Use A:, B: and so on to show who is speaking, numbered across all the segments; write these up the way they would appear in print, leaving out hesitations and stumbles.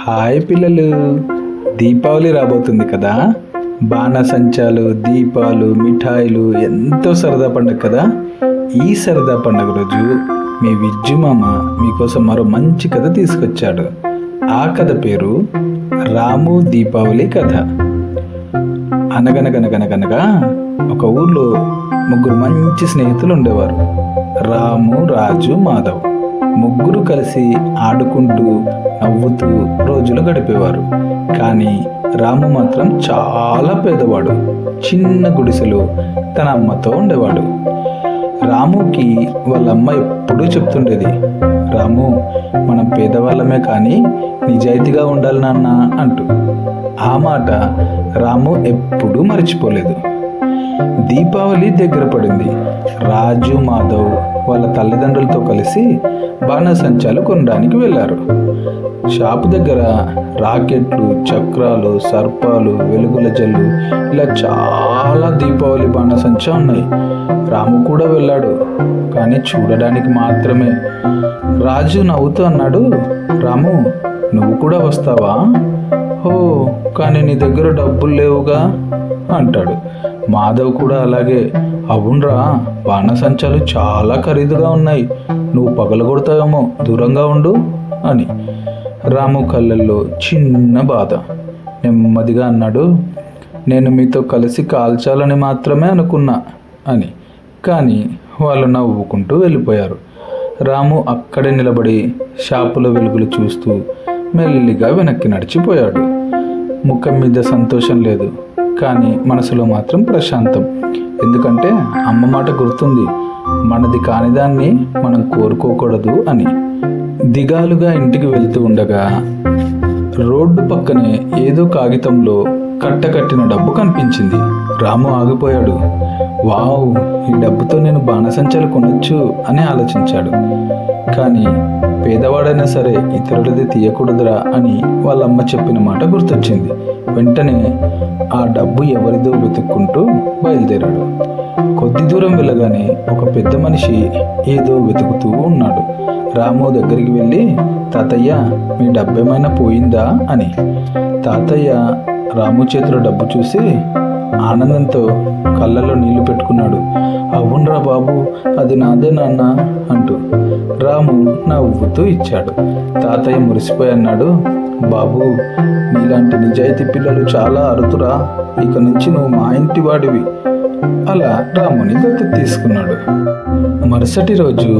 A: Hi పిల్లలు, దీపావళి రాబోతుంది కదా. బాణసంచాలు, దీపాలు, మిఠాయిలు ఎంతో సరదా పండుగ కదా. ఈ సరదా పండుగ రోజు మీ విజ్జు మామ మీకోసం మరో మంచి కథ తీసుకొచ్చాడు. ఆ కథ పేరు రాము దీపావళి కథ. అనగనగనగనగనగా ఒక ఊర్లో ముగ్గురు మంచి స్నేహితులు ఉండేవారు. రాము, రాజు, మాధవ్. ముగ్గురు కలిసి ఆడుకుంటూ నవ్వుతూ రోజులు గడిపేవారు. కానీ రాము మాత్రం చాలా పేదవాడు. చిన్న గుడిసెలో తన అమ్మతో ఉండేవాడు. రాముకి వాళ్ళ అమ్మ ఎప్పుడూ చెప్తుండేది, రాము, మనం పేదవాళ్ళమే కానీ నిజాయితీగా ఉండాలి నాన్న అంటూ. ఆ మాట రాము ఎప్పుడూ మర్చిపోలేదు. దీపావళి దగ్గర పడింది. రాజు, మాధవ్ వాళ్ళ తల్లిదండ్రులతో కలిసి బాణసంచాలు కొనడానికి వెళ్ళారు. షాపు దగ్గర రాకెట్లు, చక్రాలు, సర్పాలు, వెలుగుల జల్లు ఇలా చాలా దీపావళి బాణసంచా ఉన్నాయి. రాము కూడా వెళ్ళాడు, కానీ చూడడానికి మాత్రమే. రాజు నవ్వుతూ అన్నాడు, రాము, నువ్వు కూడా వస్తావా? ఓ, కానీ నీ దగ్గర డబ్బులు లేవుగా అంటాడు. మాధవ్ కూడా అలాగే, అవునరా, బాణసంచాలు చాలా ఖరీదుగా ఉన్నాయి, నువ్వు పగలగొడతావేమో, దూరంగా ఉండు అని. రాము కళ్ళల్లో చిన్న బాధ. నెమ్మదిగా అన్నాడు, నేను మీతో కలిసి కాల్చాలని మాత్రమే అనుకున్నా అని. కానీ వాళ్ళు నవ్వుకుంటూ వెళ్ళిపోయారు. రాము అక్కడే నిలబడి షాపులో వెలుగులు చూస్తూ మెల్లిగా వెనక్కి నడిచిపోయాడు. ముఖం మీద సంతోషం లేదు, కానీ మనసులో మాత్రం ప్రశాంతం. ఎందుకంటే అమ్మ మాట గుర్తుంది, మనది కానిదాన్ని మనం కోరుకోకూడదు అని. దిగాలుగా ఇంటికి వెళ్తూ ఉండగా రోడ్డు పక్కనే ఏదో కాగితంలో కట్టకట్టిన డబ్బు కనిపించింది. రాము ఆగిపోయాడు. వావ్, ఈ డబ్బుతో నేను బాణసంచాలు కొనొచ్చు అని ఆలోచించాడు. కానీ పేదవాడైనా సరే ఇతరులది తీయకూడదురా అని వాళ్ళమ్మ చెప్పిన మాట గుర్తొచ్చింది. వెంటనే ఆ డబ్బు ఎవరిదో వెతుక్కుంటూ బయలుదేరాడు. కొద్ది దూరం వెళ్ళగానే ఒక పెద్ద మనిషి ఏదో వెతుకుతూ ఉన్నాడు. రాము దగ్గరికి వెళ్ళి, తాతయ్య, మీ డబ్బేమైనా పోయిందా అని. తాతయ్య రాము చేతిలో డబ్బు చూసి ఆనందంతో కళ్ళల్లో నీళ్లు పెట్టుకున్నాడు. అవునరా బాబు, అది నాదే నాన్న అంటూ. రాము నవ్వుతూ ఇచ్చాడు. తాతయ్య మురిసిపోయి అన్నాడు, బాబు, నీలాంటి నిజాయితీ పిల్లలు చాలా అరుదురా, ఇక నుంచి నువ్వు మా ఇంటి వాడివి. అలా రాముని దత్తత తీసుకున్నాడు. మరుసటి రోజు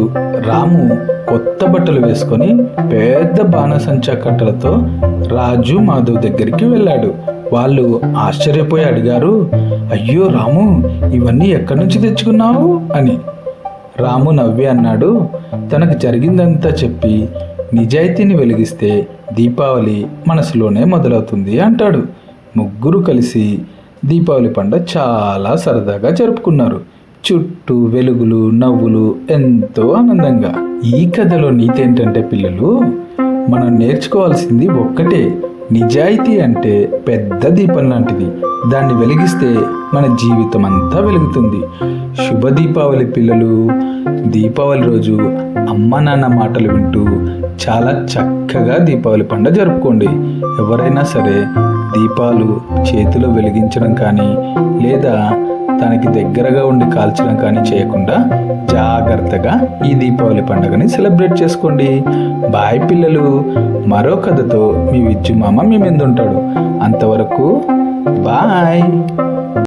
A: రాము కొత్త బట్టలు వేసుకొని పెద్ద బాణసంచా కట్టలతో రాజు, మాధవ్ దగ్గరికి వెళ్ళాడు. వాళ్ళు ఆశ్చర్యపోయి అడిగారు, అయ్యో రాము, ఇవన్నీ ఎక్కడి నుంచి తెచ్చుకున్నావు అని. రాము నవ్వి అన్నాడు, తనకు జరిగిందంతా చెప్పి, నిజాయితీని వెలిగిస్తే దీపావళి మనసులోనే మొదలవుతుంది అంటాడు. ముగ్గురు కలిసి దీపావళి పండుగ చాలా సరదాగా జరుపుకున్నారు. చుట్టూ వెలుగులు, నవ్వులు, ఎంతో ఆనందంగా. ఈ కథలో నీతి ఏంటంటే పిల్లలు, మనం నేర్చుకోవాల్సింది ఒక్కటే, నిజాయితీ అంటే పెద్ద దీపం లాంటిది. దాన్ని వెలిగిస్తే మన జీవితం అంతా వెలుగుతుంది. శుభ దీపావళి పిల్లలు. దీపావళి రోజు అమ్మ నాన్న మాటలు వింటూ చాలా చక్కగా దీపావళి పండుగ జరుపుకోండి. ఎవరైనా సరే దీపాలు చేతిలో వెలిగించడం కానీ లేదా దానికి దగ్గరగా ఉండి కాల్చడం కానీ చేయకుండా జాగ్రత్తగా ఈ దీపావళి పండుగని సెలబ్రేట్ చేసుకోండి. బాయ్ పిల్లలు. మరో కథతో మీ విజ్జు మామ మీ ముందుంటాడు. అంతవరకు బాయ్.